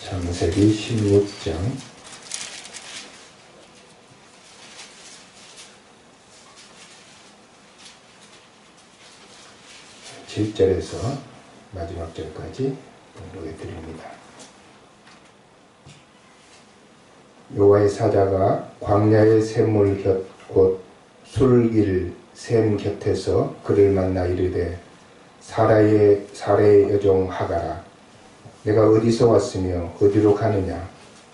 창세기 16장 7절에서 마지막 절까지 봉독해 드립니다. 여호와의 사자가 광야의 샘물 곁 곧 술길 샘 곁에서 그를 만나 이르되 사라의 여종 하가라, 내가 어디서 왔으며 어디로 가느냐?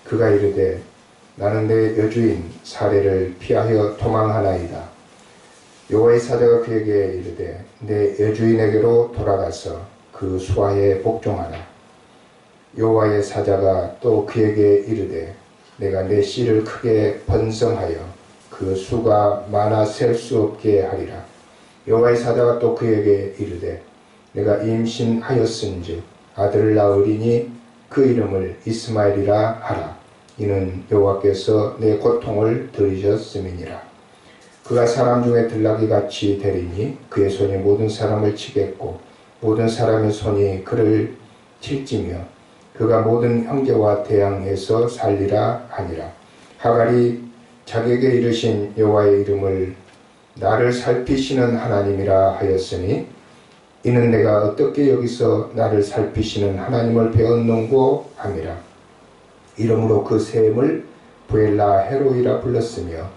그가 이르되 나는 내 여주인 사레를 피하여 도망하나이다. 여호와의 사자가 그에게 이르되 내 여주인에게로 돌아가서 그 수하에 복종하라. 여호와의 사자가 또 그에게 이르되 내가 내 씨를 크게 번성하여 그 수가 많아 셀 수 없게 하리라. 여호와의 사자가 또 그에게 이르되 내가 임신하였은즉 아들을 낳으리니 그 이름을 이스마엘이라 하라. 이는 여호와께서 내 고통을 들으셨음이니라. 그가 사람 중에 들나귀 같이 되리니 그의 손이 모든 사람을 치겠고 모든 사람의 손이 그를 칠지며 그가 모든 형제와 대항해서 살리라 하니라. 하갈이 자기에게 이르신 여호와의 이름을 나를 살피시는 하나님이라 하였으니 이는 내가 어떻게 여기서 나를 살피시는 하나님을 배웠는고 함이라. 이러므로 그 샘을 부엘라 헤로이라 불렀으며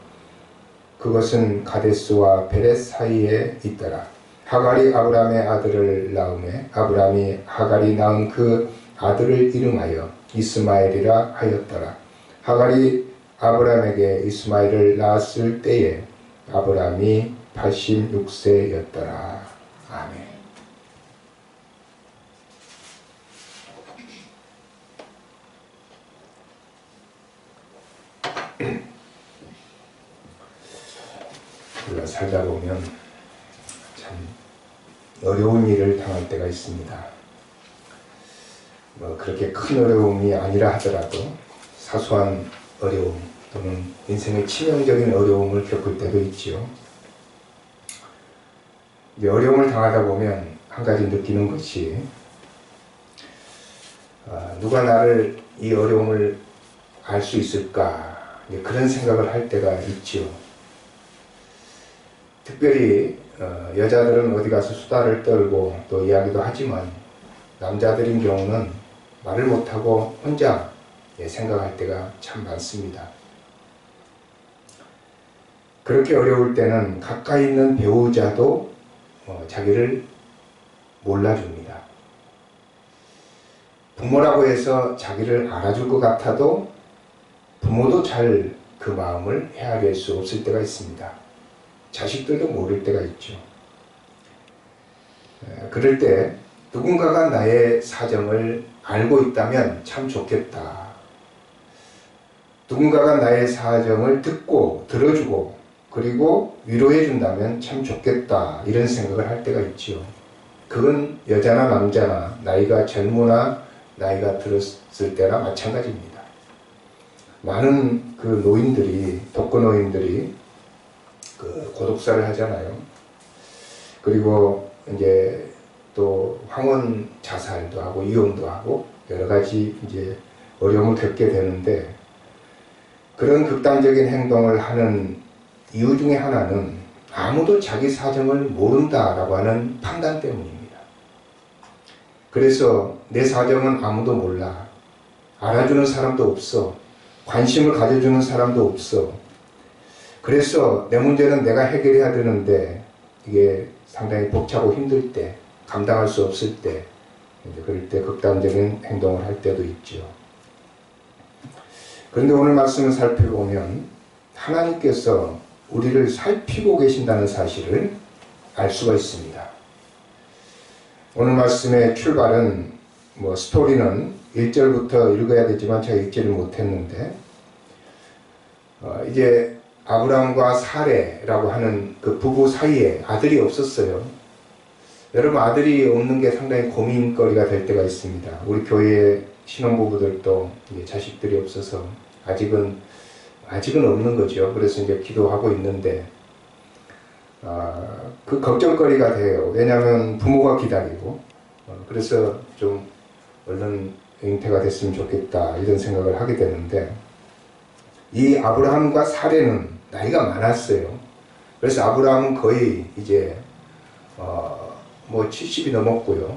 그것은 가데스와 베렛 사이에 있더라. 하갈이 아브람의 아들을 낳음에 아브람이 하갈이 낳은 그 아들을 이름하여 이스마엘이라 하였더라. 하갈이 아브람에게 이스마엘을 낳았을 때에 아브람이 86세였더라. 아멘. 우리가 살다 보면 참 어려운 일을 당할 때가 있습니다. 그렇게 큰 어려움이 아니라 하더라도 사소한 어려움 또는 인생의 치명적인 어려움을 겪을 때도 있지요. 어려움을 당하다 보면 한 가지 느끼는 것이 누가 나를 이 어려움을 알 수 있을까, 그런 생각을 할 때가 있지요. 특별히 여자들은 어디 가서 수다를 떨고 또 이야기도 하지만 남자들인 경우는 말을 못하고 혼자 생각할 때가 참 많습니다. 그렇게 어려울 때는 가까이 있는 배우자도 자기를 몰라줍니다. 부모라고 해서 자기를 알아줄 것 같아도 부모도 잘 그 마음을 헤아릴 수 없을 때가 있습니다. 자식들도 모를 때가 있죠. 그럴 때 누군가가 나의 사정을 알고 있다면 참 좋겠다. 누군가가 나의 사정을 듣고 들어주고 그리고 위로해 준다면 참 좋겠다. 이런 생각을 할 때가 있지요. 그건 여자나 남자나 나이가 젊으나 나이가 들었을 때나 마찬가지입니다. 많은 그 노인들이, 독거노인들이 그 고독사를 하잖아요. 그리고 이제 또 황혼 자살도 하고 이혼도 하고 여러 가지 이제 어려움을 겪게 되는데 그런 극단적인 행동을 하는 이유 중에 하나는 아무도 자기 사정을 모른다라고 하는 판단 때문입니다. 그래서 내 사정은 아무도 몰라. 알아주는 사람도 없어. 관심을 가져주는 사람도 없어. 그래서 내 문제는 내가 해결해야 되는데 이게 상당히 벅차고 힘들 때, 감당할 수 없을 때, 그럴 때 극단적인 행동을 할 때도 있죠. 그런데 오늘 말씀을 살펴보면 하나님께서 우리를 살피고 계신다는 사실을 알 수가 있습니다. 오늘 말씀의 출발은 스토리는 1절부터 읽어야 되지만 제가 읽지를 못했는데 이제 아브람과 사레라고 하는 그 부부 사이에 아들이 없었어요. 여러분, 아들이 없는 게 상당히 고민거리가 될 때가 있습니다. 우리 교회의 신혼부부들도 자식들이 없어서 아직은 없는 거죠. 그래서 이제 기도하고 있는데 그 걱정거리가 돼요. 왜냐하면 부모가 기다리고 그래서 좀 얼른 잉태가 됐으면 좋겠다 이런 생각을 하게 되는데, 이 아브라함과 사레는 나이가 많았어요. 그래서 아브라함은 거의 이제 뭐 70이 넘었고요.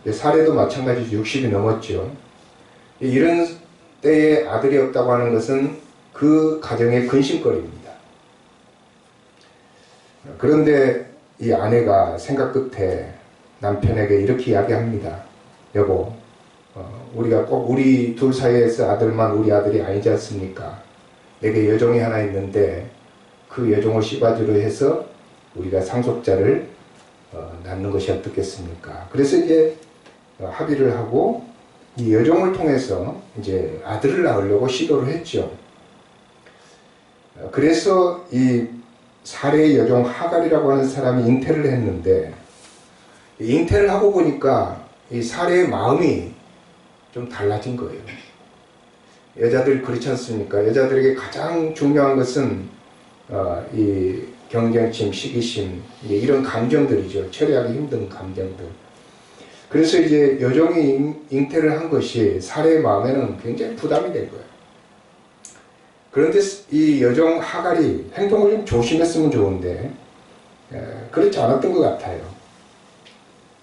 사레도 마찬가지로 60이 넘었죠. 이런 때에 아들이 없다고 하는 것은 그 가정의 근심거리입니다. 그런데 이 아내가 생각 끝에 남편에게 이렇게 이야기합니다. 여보, 우리가 꼭 우리 둘 사이에서 아들만 우리 아들이 아니지 않습니까? 내게 여종이 하나 있는데 그 여종을 씨바지로 해서 우리가 상속자를 낳는 것이 어떻겠습니까? 그래서 이제 합의를 하고 이 여종을 통해서 이제 아들을 낳으려고 시도를 했죠. 그래서 이 사레의 여종 하갈이라고 하는 사람이 잉태를 했는데, 잉태를 하고 보니까 이 사레의 마음이 좀 달라진 거예요. 여자들 그렇지 않습니까? 여자들에게 가장 중요한 것은 이 경쟁심, 시기심, 이런 감정들이죠. 처리하기 힘든 감정들. 그래서 이제 여종이 잉태를 한 것이 사레의 마음에는 굉장히 부담이 된 거예요. 그런데 이 여종 하갈이 행동을 좀 조심했으면 좋은데 그렇지 않았던 것 같아요.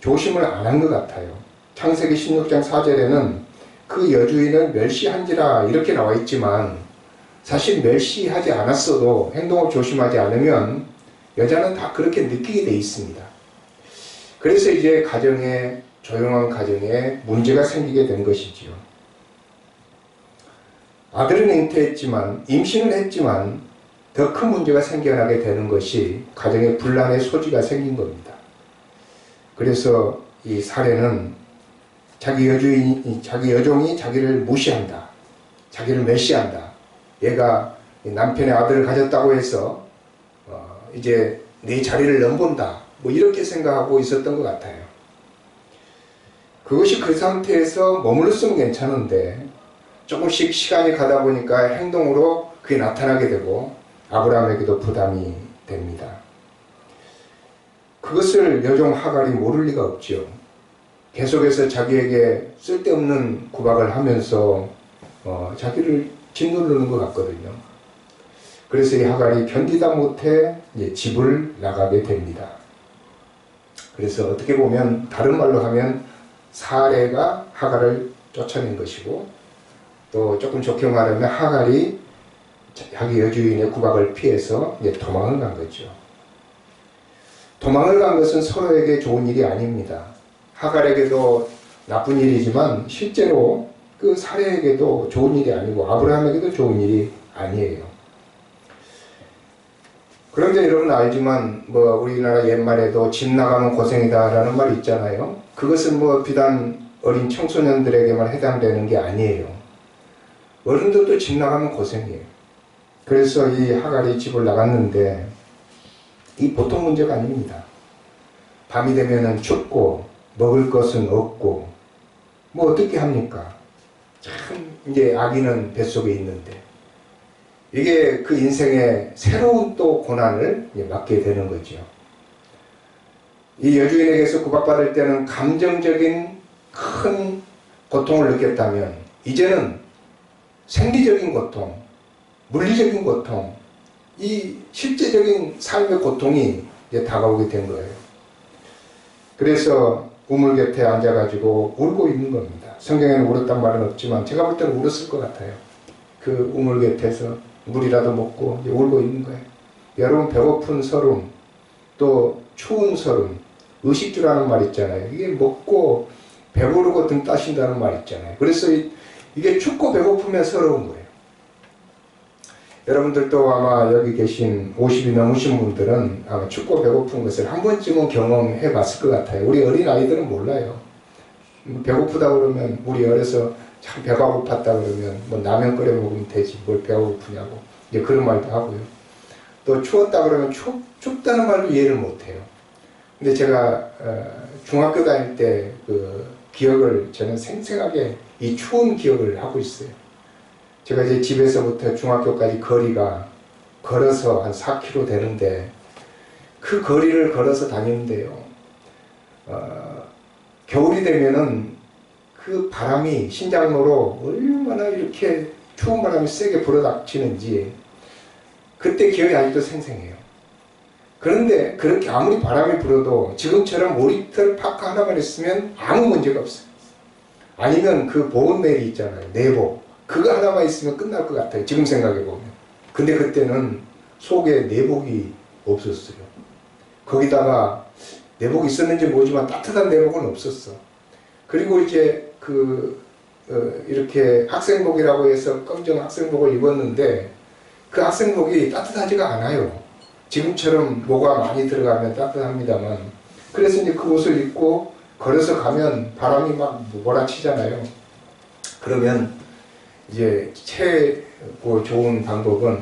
조심을 안 한 것 같아요. 창세기 16장 4절에는 그 여주인을 멸시한지라 이렇게 나와 있지만, 사실 멸시하지 않았어도 행동을 조심하지 않으면 여자는 다 그렇게 느끼게 돼 있습니다. 그래서 이제 조용한 가정에 문제가 생기게 된 것이지요. 아들은 잉태했지만, 임신을 했지만 더 큰 문제가 생겨나게 되는 것이 가정의 분란의 소지가 생긴 겁니다. 그래서 이 사례는 자기 여종이 자기를 무시한다, 자기를 멸시한다, 얘가 남편의 아들을 가졌다고 해서 이제 내 자리를 넘본다, 뭐 이렇게 생각하고 있었던 것 같아요. 그것이 그 상태에서 머물렀으면 괜찮은데 조금씩 시간이 가다 보니까 행동으로 그게 나타나게 되고 아브라함에게도 부담이 됩니다. 그것을 여종 하갈이 모를 리가 없죠. 계속해서 자기에게 쓸데없는 구박을 하면서 자기를 짓누르는 것 같거든요. 그래서 이 하갈이 견디다 못해 이제 집을 나가게 됩니다. 그래서 어떻게 보면 다른 말로 하면 사레가 하갈을 쫓아낸 것이고, 또 조금 좋게 말하면 하갈이 자기 여주인의 구박을 피해서 이제 도망을 간 거죠. 도망을 간 것은 서로에게 좋은 일이 아닙니다. 하갈에게도 나쁜 일이지만 실제로 그 사레에게도 좋은 일이 아니고 아브라함에게도 좋은 일이 아니에요. 그런데 여러분 알지만 뭐 우리나라 옛말에도 집 나가면 고생이다라는 말 있잖아요. 그것은 뭐 비단 어린 청소년들에게만 해당되는 게 아니에요. 어른들도 집 나가면 고생이에요. 그래서 이 하갈이 집을 나갔는데 이 보통 문제가 아닙니다. 밤이 되면은 춥고 먹을 것은 없고 뭐 어떻게 합니까? 참 이제 아기는 뱃속에 있는데 이게 그 인생의 새로운 또 고난을 맞게 되는 거죠. 이 여주인에게서 구박받을 때는 감정적인 큰 고통을 느꼈다면 이제는 생리적인 고통, 물리적인 고통, 이 실제적인 삶의 고통이 이제 다가오게 된 거예요. 그래서 우물 곁에 앉아가지고 울고 있는 겁니다. 성경에는 울었단 말은 없지만 제가 볼 때는 울었을 것 같아요. 그 우물 곁에서 물이라도 먹고 이제 울고 있는 거예요. 여러분 배고픈 서름, 또 추운 서름, 의식주라는 말 있잖아요. 이게 먹고 배부르고 등 따신다는 말 있잖아요. 그래서 이게 춥고 배고프면 서러운 거예요. 여러분들도 아마 여기 계신 50이 넘으신 분들은 아마 춥고 배고픈 것을 한 번쯤은 경험해 봤을 것 같아요. 우리 어린 아이들은 몰라요. 배고프다 그러면 우리 어려서 참 배가 고팠다 그러면 뭐 라면 끓여 먹으면 되지 뭘 배가 고프냐고 이제 그런 말도 하고요. 또 추웠다 그러면 춥다는 말도 이해를 못해요. 근데 제가 중학교 다닐 때 그 기억을 저는 생생하게 이 추운 기억을 하고 있어요. 제가 이제 집에서부터 중학교까지 거리가 걸어서 한 4km 되는데 그 거리를 걸어서 다니는데요. 겨울이 되면은 그 바람이 신장로로 얼마나 이렇게 추운 바람이 세게 불어닥치는지 그때 기억이 아직도 생생해요. 그런데 그렇게 아무리 바람이 불어도 지금처럼 오리털 파카 하나만 있으면 아무 문제가 없어요. 아니면 그 보온넬이 있잖아요. 내복. 그거 하나만 있으면 끝날 것 같아요. 지금 생각해보면. 근데 그때는 속에 내복이 없었어요. 거기다가 내복이 있었는지 모르지만 따뜻한 내복은 없었어. 그리고 이제 이렇게 학생복이라고 해서 검정 학생복을 입었는데 그 학생복이 따뜻하지가 않아요. 지금처럼 뭐가 많이 들어가면 따뜻합니다만. 그래서 이제 그 옷을 입고 걸어서 가면 바람이 막 몰아치잖아요. 그러면 이제 최고 좋은 방법은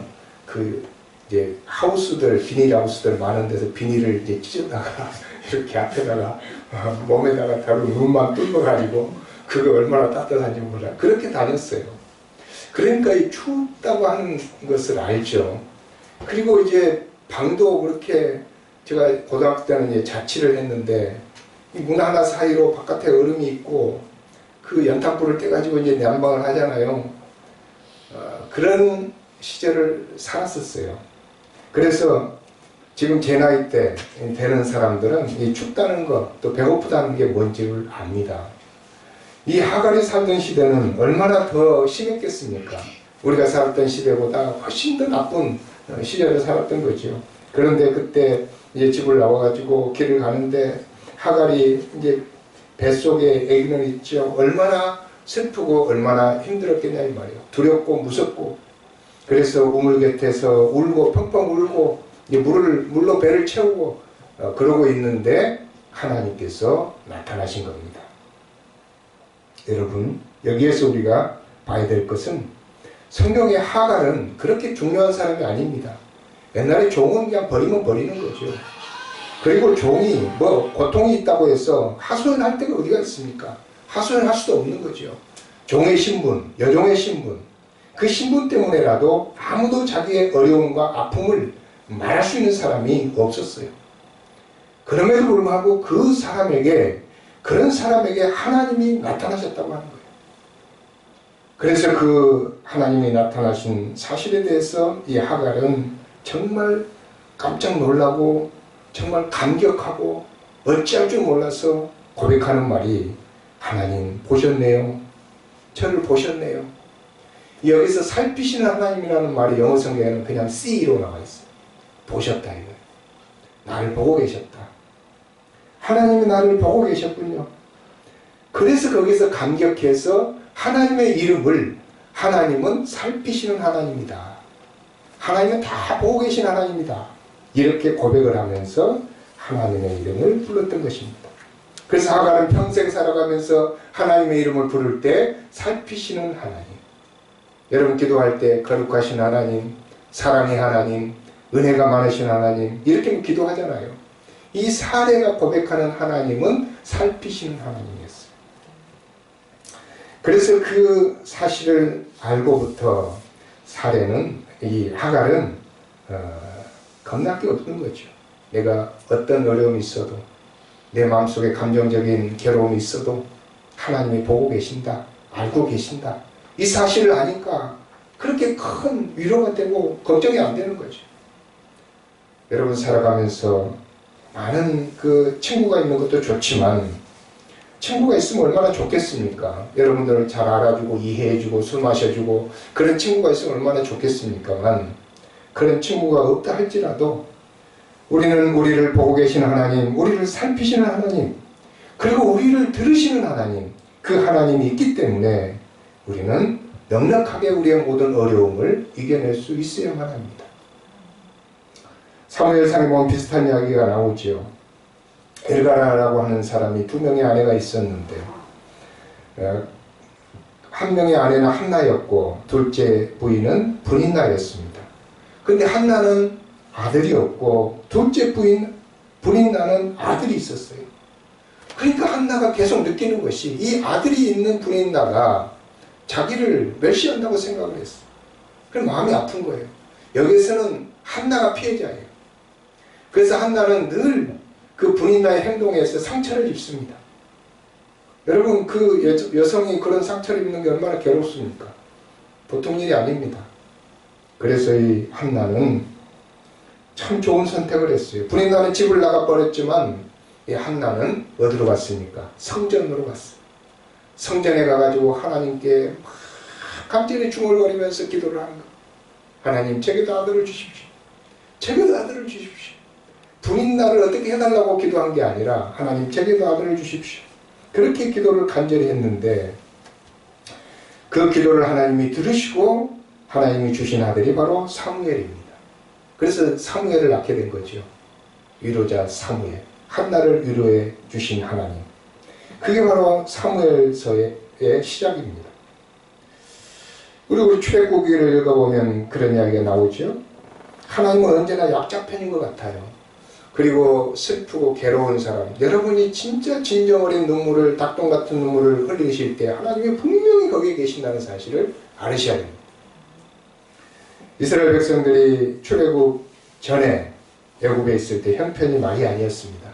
이제 하우스들, 비닐 하우스들 많은 데서 비닐을 이제 찢어다가 이렇게 앞에다가 몸에다가 다루 눈만 뚫어가지고 그거 얼마나 따뜻한지 몰라. 그렇게 다녔어요. 그러니까 이 춥다고 하는 것을 알죠. 그리고 이제 방도 그렇게 제가 고등학교 때는 이제 자취를 했는데 이 문 하나 사이로 바깥에 얼음이 있고 그 연탄불을 떼가지고 이제 난방을 하잖아요. 그런 시절을 살았었어요. 그래서 지금 제 나이 때 되는 사람들은 이 춥다는 것, 또 배고프다는 게 뭔지를 압니다. 이 하갈이 살던 시대는 얼마나 더 심했겠습니까? 우리가 살았던 시대보다 훨씬 더 나쁜 시절을 살았던 거죠. 그런데 그때 이제 집을 나와가지고 길을 가는데 하갈이 이제 뱃속에 아기는 있죠. 얼마나 슬프고 얼마나 힘들었겠냐 이 말이에요. 두렵고 무섭고. 그래서 우물 곁에서 울고 펑펑 울고 이제 물로 배를 채우고 그러고 있는데 하나님께서 나타나신 겁니다. 여러분, 여기에서 우리가 봐야 될 것은 성경의 하갈은 그렇게 중요한 사람이 아닙니다. 옛날에 종은 그냥 버리면 버리는 거죠. 그리고 종이 뭐 고통이 있다고 해서 하소연할 데가 어디가 있습니까? 하소연할 수도 없는 거죠. 종의 신분, 여종의 신분, 그 신분 때문에라도 아무도 자기의 어려움과 아픔을 말할 수 있는 사람이 없었어요. 그럼에도 불구하고 그런 사람에게 하나님이 나타나셨다고 하는 거예요. 그래서 그 하나님이 나타나신 사실에 대해서 이 하갈은 정말 깜짝 놀라고 정말 감격하고 어찌할 줄 몰라서 고백하는 말이 하나님 보셨네요. 저를 보셨네요. 여기서 살피시는 하나님이라는 말이 영어 성경에는 그냥 see로 나와 있어요. 보셨다 이거예요. 나를 보고 계셨다. 하나님이 나를 보고 계셨군요. 그래서 거기서 감격해서 하나님의 이름을 하나님은 살피시는 하나님이다. 하나님은 다 보고 계신 하나님이다. 이렇게 고백을 하면서 하나님의 이름을 불렀던 것입니다. 그래서 하갈은 평생 살아가면서 하나님의 이름을 부를 때 살피시는 하나님. 여러분 기도할 때 거룩하신 하나님, 사랑의 하나님, 은혜가 많으신 하나님 이렇게 기도하잖아요. 이 사례가 고백하는 하나님은 살피시는 하나님이었어요. 그래서 그 사실을 알고부터 사례는 이 하갈은 겁날 게 없는 거죠. 내가 어떤 어려움이 있어도 내 마음속에 감정적인 괴로움이 있어도 하나님이 보고 계신다. 알고 계신다. 이 사실을 아니까 그렇게 큰 위로가 되고 걱정이 안 되는 거죠. 여러분 살아가면서 많은 그 친구가 있는 것도 좋지만 친구가 있으면 얼마나 좋겠습니까? 여러분들을 잘 알아주고 이해해주고 술 마셔주고 그런 친구가 있으면 얼마나 좋겠습니까만 그런 친구가 없다 할지라도 우리는 우리를 보고 계신 하나님, 우리를 살피시는 하나님, 그리고 우리를 들으시는 하나님, 그 하나님이 있기 때문에 우리는 넉넉하게 우리의 모든 어려움을 이겨낼 수 있어야만 합니다. 사무엘상에 보면 비슷한 이야기가 나오죠. 엘가나라고 하는 사람이 두 명의 아내가 있었는데 한 명의 아내는 한나였고 둘째 부인은 브린나였습니다. 근데 한나는 아들이 없고 둘째 브린나는 아들이 있었어요. 그러니까 한나가 계속 느끼는 것이 이 아들이 있는 브린나가 자기를 멸시한다고 생각을 했어요. 그럼 마음이 아픈 거예요. 여기서는 한나가 피해자예요. 그래서 한나는 늘 그 브린나의 행동에서 상처를 입습니다. 여러분 그 여성이 그런 상처를 입는 게 얼마나 괴롭습니까? 보통 일이 아닙니다. 그래서 이 한나는 참 좋은 선택을 했어요. 분인가는 집을 나가 버렸지만 이 한나는 어디로 갔습니까? 성전으로 갔어요. 성전에 가가지고 하나님께 막 간절히 중얼거리면서 기도를 한 거. 하나님, 제게도 아들을 주십시오. 제게도 아들을 주십시오. 분인 나를 어떻게 해달라고 기도한 게 아니라 하나님, 제게도 아들을 주십시오. 그렇게 기도를 간절히 했는데 그 기도를 하나님이 들으시고 하나님이 주신 아들이 바로 사무엘입니다. 그래서 사무엘을 낳게 된 거죠. 위로자 사무엘. 한나를 위로해 주신 하나님. 그게 바로 사무엘서의 시작입니다. 그리고 우리 출애굽기를 읽어보면 그런 이야기가 나오죠. 하나님은 언제나 약자편인 것 같아요. 그리고 슬프고 괴로운 사람, 여러분이 진짜 진정 어린 눈물을, 닭똥 같은 눈물을 흘리실 때 하나님이 분명히 거기에 계신다는 사실을 알으셔야 됩니다. 이스라엘 백성들이 출애굽 전에 애굽에 있을 때 형편이 많이 아니었습니다.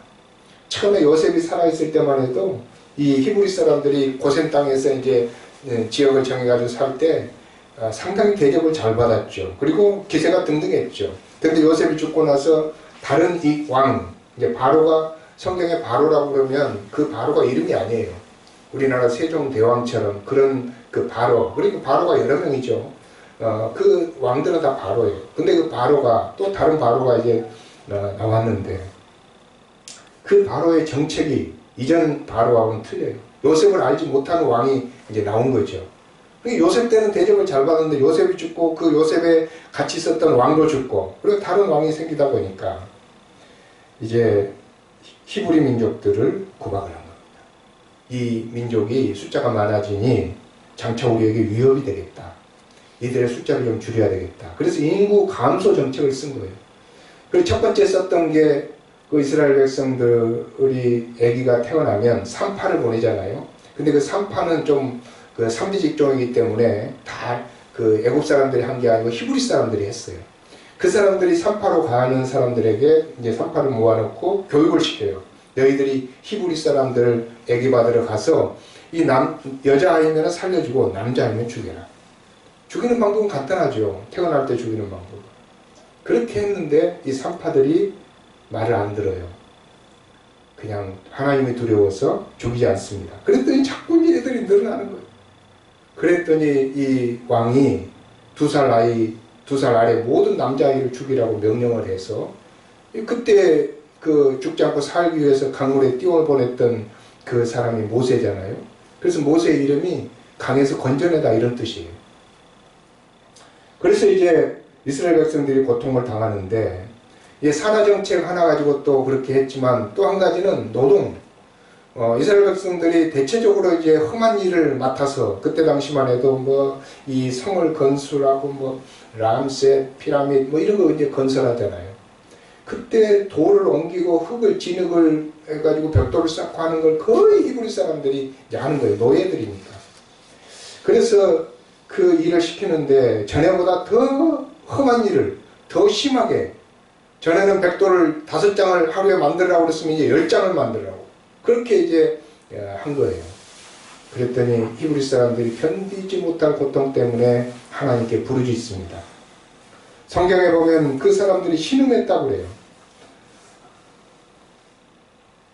처음에 요셉이 살아있을 때만 해도 이 히브리 사람들이 고센 땅에서 이제 지역을 정해가지고 살 때 상당히 대접을 잘 받았죠. 그리고 기세가 등등했죠. 그런데 요셉이 죽고 나서 다른 이 왕, 이제 바로가, 성경에 바로라고 그러면 그 바로가 이름이 아니에요. 우리나라 세종대왕처럼 그런 그 바로, 그리고 바로가 여러 명이죠. 그 왕들은 다 바로예요. 근데 그 바로가 또 다른 바로가 이제 나왔는데 그 바로의 정책이 이전 바로하고는 틀려요. 요셉을 알지 못하는 왕이 이제 나온 거죠. 요셉 때는 대접을 잘 받았는데 요셉이 죽고 그 요셉에 같이 있었던 왕도 죽고 그리고 다른 왕이 생기다 보니까 이제 히브리 민족들을 구박을 한 겁니다. 이 민족이 숫자가 많아지니 장차 우리에게 위협이 되겠다. 이들의 숫자를 좀 줄여야 되겠다. 그래서 인구 감소 정책을 쓴 거예요. 그리고 첫 번째 썼던 게 그 이스라엘 백성들이 아기가 태어나면 산파를 보내잖아요. 근데 그 산파는 좀 그 삼지직종이기 때문에 다 그 애굽 사람들이 한 게 아니고 히브리 사람들이 했어요. 그 사람들이 산파로 가는 사람들에게 이제 산파를 모아놓고 교육을 시켜요. 너희들이 히브리 사람들을 아기 받으러 가서 이 여자아이면 살려주고 남자아이면 죽여라. 죽이는 방법은 간단하죠. 태어날 때 죽이는 방법. 그렇게 했는데 이 산파들이 말을 안 들어요. 그냥 하나님이 두려워서 죽이지 않습니다. 그랬더니 자꾸 얘들이 늘어나는 거예요. 그랬더니 이 왕이 2살 아래 모든 남자아이를 죽이라고 명령을 해서 그때 그 죽지 않고 살기 위해서 강물에 띄워보냈던 그 사람이 모세잖아요. 그래서 모세의 이름이 강에서 건져내다 이런 뜻이에요. 그래서 이제 이스라엘 백성들이 고통을 당하는데 산하정책 하나 가지고 또 그렇게 했지만 또 한 가지는 노동. 이스라엘 백성들이 대체적으로 이제 험한 일을 맡아서 그때 당시만 해도 뭐 이 성을 건설하고 뭐 람셋, 피라미드 뭐 이런 거 이제 건설하잖아요. 그때 돌을 옮기고 흙을 진흙을 해가지고 벽돌을 쌓고 하는 걸 거의 히브리 사람들이 이제 하는 거예요. 노예들이니까. 그래서 그 일을 시키는데 전에보다 더 험한 일을 더 심하게 전에는 벽돌을 5장을 하루에 만들라고 그랬으면 이제 10장을 만들라고 그렇게 이제 한 거예요. 그랬더니 히브리 사람들이 견디지 못할 고통 때문에 하나님께 부르짖습니다. 성경에 보면 그 사람들이 신음했다고 그래요.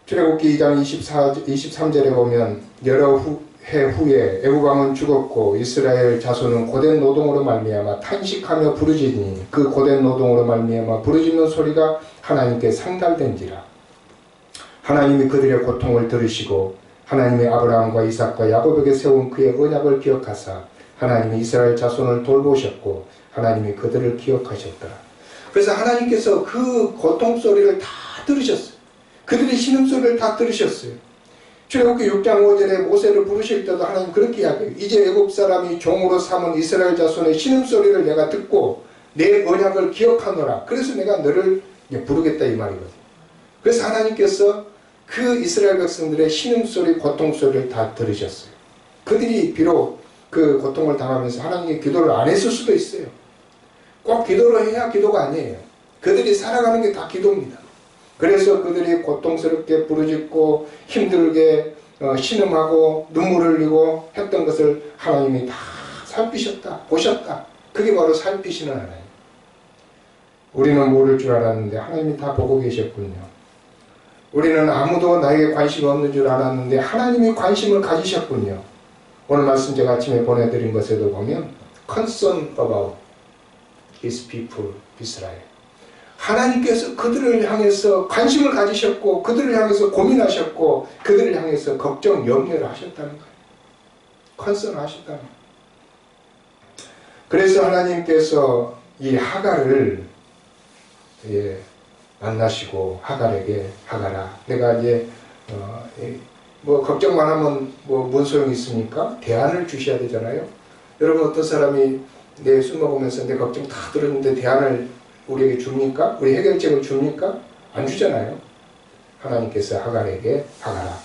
출애굽기 2장 23절에 보면 여러 해 후에 애굽 왕은 죽었고 이스라엘 자손은 고된 노동으로 말미암아 탄식하며 부르짖으니 그 고된 노동으로 말미암아 부르짖는 소리가 하나님께 상달된지라. 하나님이 그들의 고통을 들으시고 하나님이 아브라함과 이삭과 야곱에게 세운 그의 언약을 기억하사 하나님이 이스라엘 자손을 돌보셨고 하나님이 그들을 기억하셨더라. 그래서 하나님께서 그 고통 소리를 다 들으셨어요. 그들의 신음소리를 다 들으셨어요. 출애굽기 6장 5절에 모세를 부르실 때도 하나님 그렇게 이야기해요. 이제 애굽 사람이 종으로 삼은 이스라엘 자손의 신음소리를 내가 듣고 내 언약을 기억하노라. 그래서 내가 너를 부르겠다 이 말이거든요. 그래서 하나님께서 그 이스라엘 백성들의 신음소리, 고통소리를 다 들으셨어요. 그들이 비록 그 고통을 당하면서 하나님께 기도를 안 했을 수도 있어요. 꼭 기도를 해야 기도가 아니에요. 그들이 살아가는 게 다 기도입니다. 그래서 그들이 고통스럽게 부르짖고 힘들게 신음하고 눈물을 흘리고 했던 것을 하나님이 다 살피셨다, 보셨다. 그게 바로 살피시는 하나님. 우리는 모를 줄 알았는데 하나님이 다 보고 계셨군요. 우리는 아무도 나에게 관심이 없는 줄 알았는데 하나님이 관심을 가지셨군요. 오늘 말씀 제가 아침에 보내드린 것에도 보면 concern about his people, Israel. 하나님께서 그들을 향해서 관심을 가지셨고 그들을 향해서 고민하셨고 그들을 향해서 걱정, 염려를 하셨다는 거예요. concern 하셨다는 거예요. 그래서 하나님께서 이 하갈을 만나시고 하갈에게 하갈아 내가 이제 뭐 걱정만 하면 뭐 뭔 소용이 있습니까? 대안을 주셔야 되잖아요. 여러분 어떤 사람이 내 술 먹으면서 내 걱정 다 들었는데 대안을 우리에게 줍니까? 우리 해결책을 줍니까? 안 주잖아요. 하나님께서 하갈에게 하갈아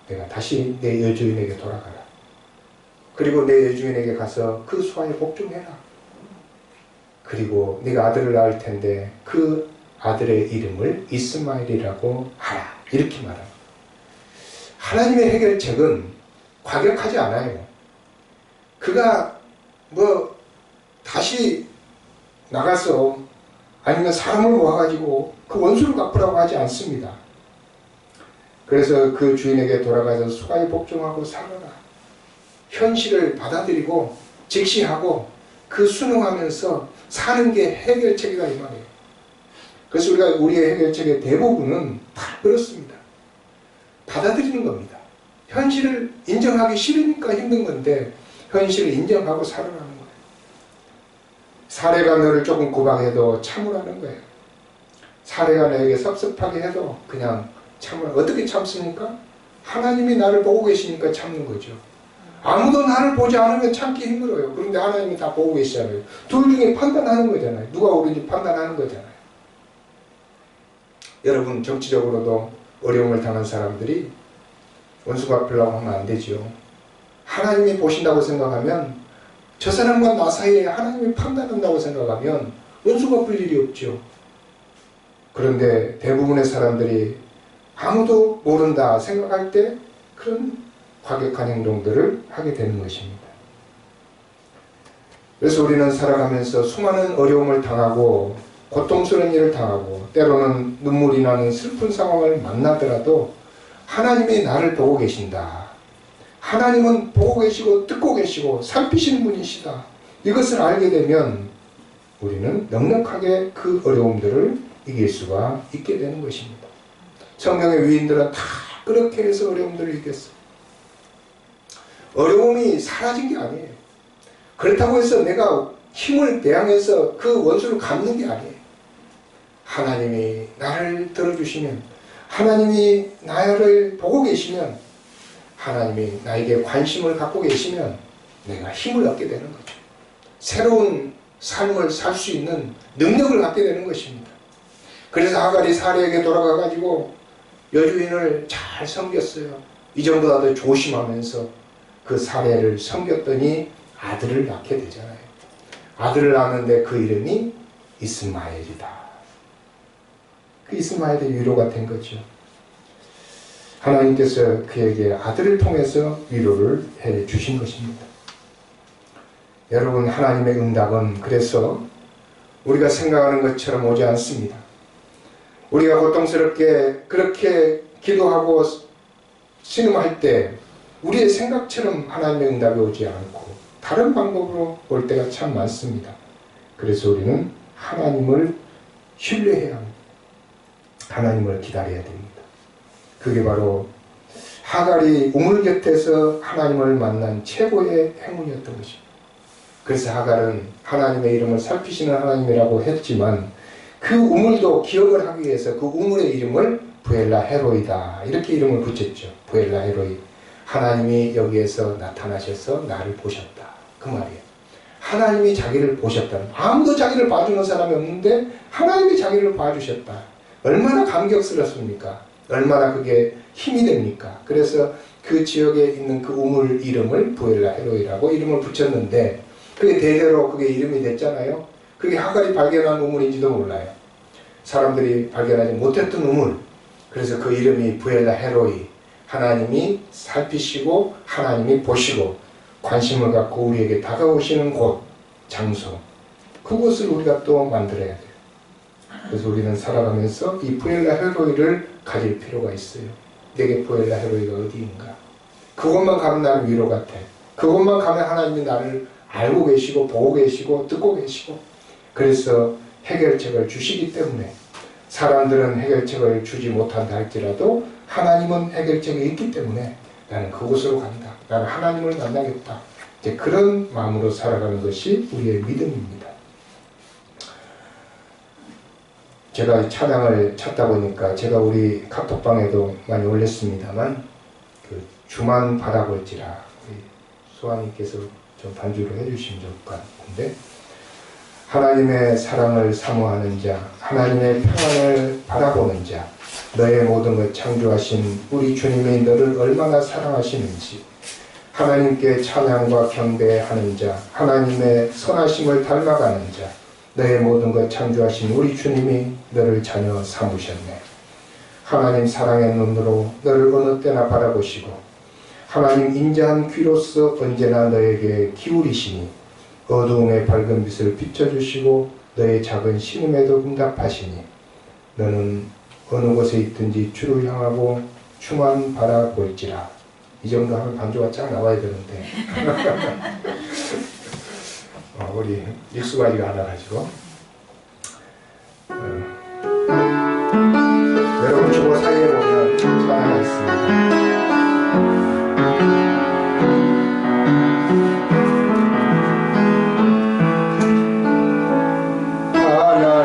내가 다시 내 여주인에게 돌아가라. 그리고 내 여주인에게 가서 그 소아에 복종해라. 그리고 네가 아들을 낳을 텐데 그 아들의 이름을 이스마엘이라고 하라. 이렇게 말합니다. 하나님의 해결책은 과격하지 않아요. 그가 뭐 다시 나가서 아니면 사람을 모아가지고 그 원수를 갚으라고 하지 않습니다. 그래서 그 주인에게 돌아가서 수가에 복종하고 살아라. 현실을 받아들이고 직시하고 그 순응하면서 사는 게 해결책이다 이 말이에요. 그래서 우리의 해결책의 대부분은 다 그렇습니다. 받아들이는 겁니다. 현실을 인정하기 싫으니까 힘든 건데 현실을 인정하고 살아가는 거예요. 사례가 너를 조금 구박해도 참으라는 거예요. 사례가 너에게 섭섭하게 해도 그냥 참으라. 어떻게 참습니까? 하나님이 나를 보고 계시니까 참는 거죠. 아무도 나를 보지 않으면 참기 힘들어요. 그런데 하나님이 다 보고 계시잖아요. 둘 중에 판단하는 거잖아요. 누가 옳은지 판단하는 거잖아요. 여러분 정치적으로도 어려움을 당한 사람들이 원수 갚으려고 하면 안 되죠. 하나님이 보신다고 생각하면 저 사람과 나 사이에 하나님이 판단한다고 생각하면 원수 갚을 일이 없죠. 그런데 대부분의 사람들이 아무도 모른다 생각할 때 그런 과격한 행동들을 하게 되는 것입니다. 그래서 우리는 살아가면서 수많은 어려움을 당하고 고통스러운 일을 당하고 때로는 눈물이 나는 슬픈 상황을 만나더라도 하나님이 나를 보고 계신다. 하나님은 보고 계시고 듣고 계시고 살피시는 분이시다. 이것을 알게 되면 우리는 넉넉하게 그 어려움들을 이길 수가 있게 되는 것입니다. 성경의 위인들은 다 그렇게 해서 어려움들을 이겼어요. 어려움이 사라진 게 아니에요. 그렇다고 해서 내가 힘을 대항해서 그 원수를 갚는 게 아니에요. 하나님이 나를 들어주시면 하나님이 나를 보고 계시면 하나님이 나에게 관심을 갖고 계시면 내가 힘을 얻게 되는 거죠. 새로운 삶을 살 수 있는 능력을 갖게 되는 것입니다. 그래서 하갈이 사례에게 돌아가가지고 여주인을 잘 섬겼어요. 이전보다 더 조심하면서 그 사례를 섬겼더니 아들을 낳게 되잖아요. 아들을 낳았는데 그 이름이 이스마엘이다. 그 이스마엘의 위로가 된 거죠. 하나님께서 그에게 아들을 통해서 위로를 해 주신 것입니다. 여러분 하나님의 응답은 그래서 우리가 생각하는 것처럼 오지 않습니다. 우리가 고통스럽게 그렇게 기도하고 신음할 때 우리의 생각처럼 하나님의 응답이 오지 않고 다른 방법으로 올 때가 참 많습니다. 그래서 우리는 하나님을 신뢰해야 합니다. 하나님을 기다려야 됩니다. 그게 바로 하갈이 우물 곁에서 하나님을 만난 최고의 행운이었던 것입니다. 그래서 하갈은 하나님의 이름을 살피시는 하나님이라고 했지만 그 우물도 기억을 하기 위해서 그 우물의 이름을 부엘라 헤로이다 이렇게 이름을 붙였죠. 부엘라 헤로이. 하나님이 여기에서 나타나셔서 나를 보셨다. 그 말이에요. 하나님이 자기를 보셨다. 아무도 자기를 봐주는 사람이 없는데 하나님이 자기를 봐주셨다. 얼마나 감격스럽습니까? 얼마나 그게 힘이 됩니까? 그래서 그 지역에 있는 그 우물 이름을 부엘라 헤로이라고 이름을 붙였는데 그게 대대로 그게 이름이 됐잖아요. 그게 하갈이 발견한 우물인지도 몰라요. 사람들이 발견하지 못했던 우물. 그래서 그 이름이 부엘라 헤로이. 하나님이 살피시고 하나님이 보시고 관심을 갖고 우리에게 다가오시는 곳, 장소, 그곳을 우리가 또 만들어야 돼요. 그래서 우리는 살아가면서 이 부엘라 헬로이를 가질 필요가 있어요. 내게 부엘라 헬로이가 어디인가? 그곳만 가면 나는 위로 같아. 그곳만 가면 하나님이 나를 알고 계시고 보고 계시고 듣고 계시고, 그래서 해결책을 주시기 때문에, 사람들은 해결책을 주지 못한다 할지라도 하나님은 해결책이 있기 때문에 나는 그곳으로 간다. 나는 하나님을 만나겠다. 이제 그런 마음으로 살아가는 것이 우리의 믿음입니다. 제가 찬양을 찾다 보니까 제가 우리 카톡방에도 많이 올렸습니다만, 그 주만 바라볼지라, 우리 수아님께서 좀 반주를 해주시면 좋을 것 같은데, 하나님의 사랑을 사모하는 자, 하나님의 평안을 바라보는 자, 너의 모든 것 창조하신 우리 주님이 너를 얼마나 사랑하시는지, 하나님께 찬양과 경배하는 자, 하나님의 선하심을 닮아가는 자, 너의 모든 것 창조하신 우리 주님이 너를 자녀 삼으셨네. 하나님 사랑의 눈으로 너를 어느 때나 바라보시고, 하나님 인자한 귀로서 언제나 너에게 기울이시니, 어두움의 밝은 빛을 비춰주시고 너의 작은 신음에도 응답하시니, 너는 어느 곳에 있든지 주를 향하고 주만 바라볼지라. 이 정도 하면 반주가 쫙 나와야 되는데 우리 익숙하지가 않아가지고 여러분 주보 사이에 보면 하나 있습니다.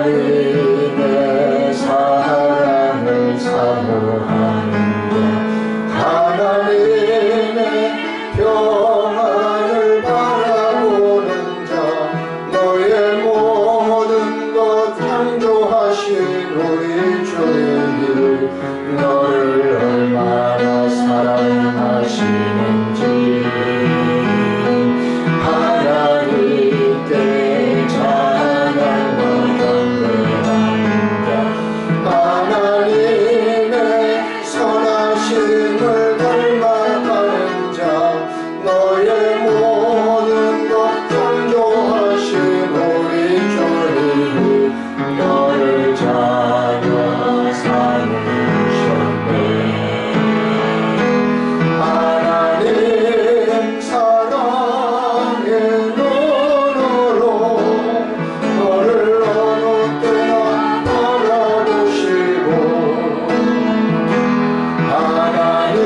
하나님의 사랑을 사모하는 자, 하나님의 평안을 바라보는 자, 너의 모든 것 창조하신 우리 주님이 너를 얼마나 사랑하시는지, 하나님께 하나님의 선하심을 닮아가는 자, 너의 모든 것 창조하신 우리 주님이 너를 자녀 삼으셨네. 하나님 사랑의 눈으로 너를 어느 때나 바라보시고, 하나님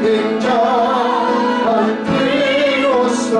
인자한 피로써